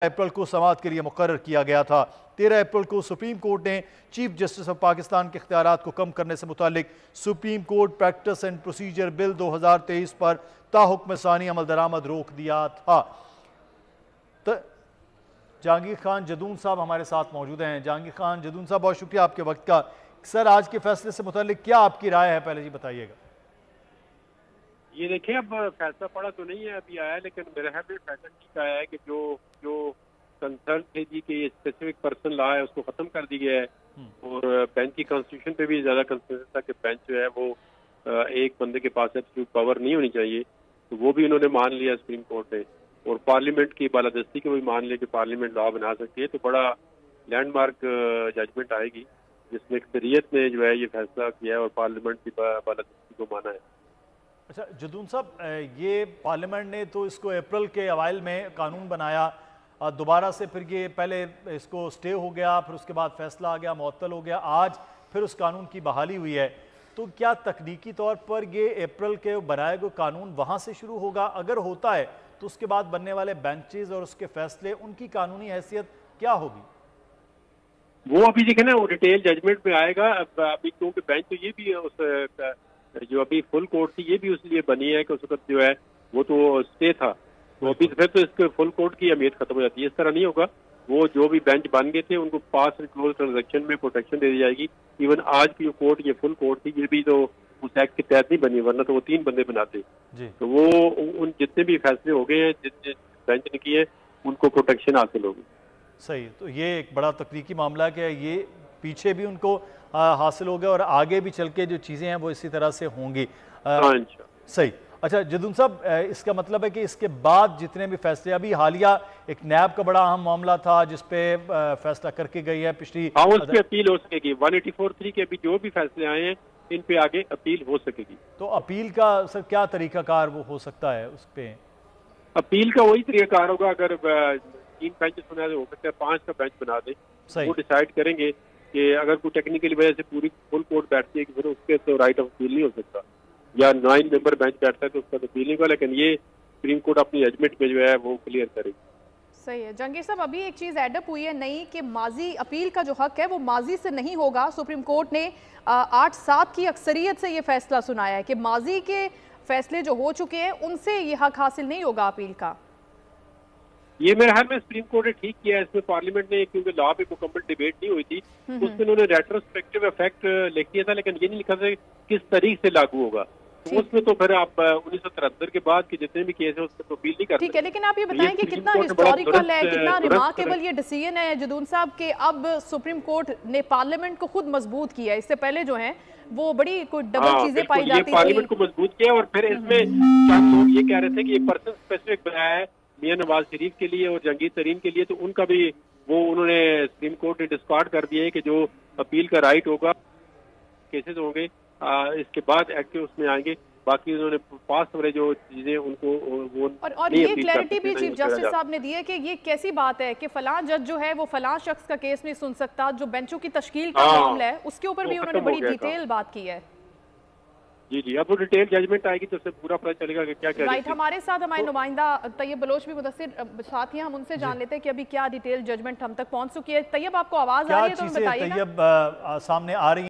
April کو سماعت کے لیے مقرر کیا گیا تھا۔ 13 اپریل کو سپریم کورٹ نے چیف جسٹس آف پاکستان کے اختیارات کو کم کرنے سے متعلق supreme court practice and procedure bill 2023 پر تاحکم ثانی عمل درآمد روک دیا تھا۔ جہانگیر خان جدون صاحب ہمارے ساتھ موجود ہیں۔ جہانگیر خان جدون صاحب، بہت شکریہ آپ کے وقت کا۔ سر، آج کے فیصلے سے متعلق کیا آپ کی رائے ہے؟ پہلے جی بتائیے گا۔ یہ دیکھیں، اب فیصلہ پڑا تو نہیں ہے، ابھی آیا، لیکن میرے خیال میں فیصلہ ٹھیک آیا ہے کہ جو کنسرن تھے جی کہ یہ اسپیسیفک پرسن لا ہے اس کو ختم کر دی گیا ہے، اور بینچ کی کانسٹیٹیوشن پہ بھی زیادہ کنسرن تھا کہ بینچ جو ہے وہ ایک بندے کے پاس ایبسولوٹ پاور نہیں ہونی چاہیے، تو وہ بھی انہوں نے مان لیا سپریم کورٹ نے، اور پارلیمنٹ کی بالادستی کو بھی مان لیا کہ پارلیمنٹ لا بنا سکتی ہے۔ تو بڑا لینڈ مارک ججمنٹ آئے گی جس میں اکثریت نے جو ہے یہ فیصلہ کیا ہے اور پارلیمنٹ کی بالادستی کو مانا ہے۔ اچھا جدون صاحب، یہ پارلیمنٹ نے تو اس کو اپریل کے اوائل میں قانون بنایا، دوبارہ سے پھر یہ پہلے اس کو سٹے ہو گیا، پھر اس کے بعد فیصلہ آ گیا، معطل ہو گیا، آج پھر اس قانون کی بحالی ہوئی ہے۔ تو کیا تکنیکی طور پر یہ اپریل کے بنائے گئے قانون وہاں سے شروع ہوگا؟ اگر ہوتا ہے تو اس کے بعد بننے والے بینچز اور اس کے فیصلے، ان کی قانونی حیثیت کیا ہوگی؟ وہ ابھی دیکھیں نا، وہ ڈیٹیل ججمنٹ میں آئے گا۔ ابھی کیونکہ بینچ تو یہ بھی اس جو ابھی فل کورٹ تھی یہ بھی اس لیے بنی ہے کہ اس وقت جو ہے وہ تو اسٹے تھا، تو ابھی پھر تو اس کے فل کورٹ کی اہمیت ختم ہو جاتی ہے۔ اس طرح نہیں ہوگا، وہ جو بھی بینچ بن گئے تھے ان کو پاس اینڈ کلوز ٹرانزیکشن میں پروٹیکشن دے دی جائے گی۔ ایون آج کی جو کورٹ، یہ فل کورٹ تھی، یہ بھی تو اس ایکٹ کے تحت نہیں بنی، ورنہ تو وہ 3 بندے بناتے۔ تو وہ ان جتنے بھی فیصلے ہو گئے ہیں جس بینچ نے کیے ان کو پروٹیکشن حاصل ہوگی۔ صحیح، تو یہ ایک بڑا تکنیکی معاملہ ہے کہ یہ پیچھے بھی ان کو حاصل ہو گیا اور آگے بھی چل کے جو چیزیں ہیں وہ اسی طرح سے ہوں گی۔ صحیح۔ اچھا جدون صاحب، اس کا مطلب ہے کہ اس کے بعد جتنے بھی فیصلے، ابھی حالیہ ایک نیب کا بڑا اہم معاملہ تھا جس پہ فیصلہ کر کے گئی ہے پچھلی، اس پہ اپیل ہو سکے گی۔ 184(3) کے ابھی جو بھی فیصلے آئے ہیں ان پہ آگے اپیل ہو سکے گی۔ تو اپیل کا سر کیا طریقہ کار وہ ہو سکتا ہے اس پہ؟ اپیل کا وہی طریقہ کار ہوگا، اگر 3 بینچز بنا دے ہو سکتا ہے 5 کا بینچ بنا دے، وہ ڈیسائیڈ کریں گے کہ اگر کوئی ٹیکنیکل وجہ سے پوری فل کورٹ بیٹھتی ہے کہ پھر اس کے تو رائٹ آف اپیل نہیں ہو سکتا، یا 9 ممبر بینچ بیٹھتا ہے تو اس کا تو اپیل نہیں ہوگا، لیکن یہ سپریم کورٹ اپنی ججمنٹ میں جو ہے وہ کلیئر کرے گی۔ صحیح ہے جہانگیر صاحب، ابھی ایک چیز ایڈ اپ ہوئی ہے نئی کہ ماضی اپیل کا جو حق ہے وہ ماضی سے نہیں ہوگا۔ سپریم کورٹ نے 8-7 کی اکثریت سے یہ فیصلہ سنایا ہے کہ ماضی کے فیصلے جو ہو چکے ہیں ان سے یہ حق حاصل نہیں ہوگا اپیل کا۔ یہ میرے خیال میں سپریم کورٹ نے ٹھیک کیا ہے، اس میں پارلیمنٹ نے، کیونکہ لا پہ مکمل ڈیبیٹ نہیں ہوئی تھی، اس میں انہوں نے ریٹروسپیکٹیو افیکٹ لکھ دیا تھا، لیکن یہ نہیں لکھا تھا کس طریق سے لاگو ہوگا۔ اس میں تو پھر آپ 1973 کے بعد کے جتنے بھی کیس ہیں اس میں تو اپیل نہیں کرتے۔ ٹھیک ہے، لیکن آپ یہ بتائیں کہ کتنا ہسٹوریکل ہے، کتنا ریمارکیبل یہ ڈیسیژن ہے جدون صاحب کہ اب سپریم کورٹ نے پارلیمنٹ کو خود مضبوط کیا ہے۔ اس سے پہلے جو ہیں وہ بڑی کوئی ڈبل چیزیں پائی جاتی تھی۔ پارلیمنٹ کو مضبوط کیا، اور پھر اس میں چند لوگ یہ کہہ رہے تھے کہ یہ پرسن اسپیسیفک بنایا ہے میاں نواز شریف کے لیے اور جہانگیر ترین کے لیے، تو ان کا بھی وہ انہوں نے سپریم کورٹ نے ڈسکارڈ کر دیا ہے کہ جو اپیل کا رائٹ ہوگا، کیسز ہوں گے اس کے بعد ایکٹیو اس میں آئیں گے، باقی انہوں نے پاس والے جو چیزیں ان کو وہ اور یہ کلیئرٹی بھی چیف جسٹس صاحب نے دی ہے کہ یہ کیسی بات ہے کہ فلاں جج جو ہے وہ فلاں شخص کا کیس نہیں سن سکتا، جو بینچوں کی تشکیل کا معاملہ ہے اس کے اوپر بھی انہوں نے بڑی ڈیٹیل بات کی ہے۔ جی اب وہ ڈیٹیل ججمنٹ آئے گی تو اس سے پورا پتہ چلے گا کہ کیا کہہ رہے ہیں۔ ہمارے ساتھ ہمارے نمائندہ طیب بلوچ بھی مدثر ساتھ ہیں، ہم ان سے جان لیتے ہیں کہ ابھی کیا ڈیٹیل ججمنٹ ہم تک پہنچ چکی ہے۔ طیب، آپ کو آواز آ رہی ہے تو بتائیے نا۔ طیب، سامنے آ رہی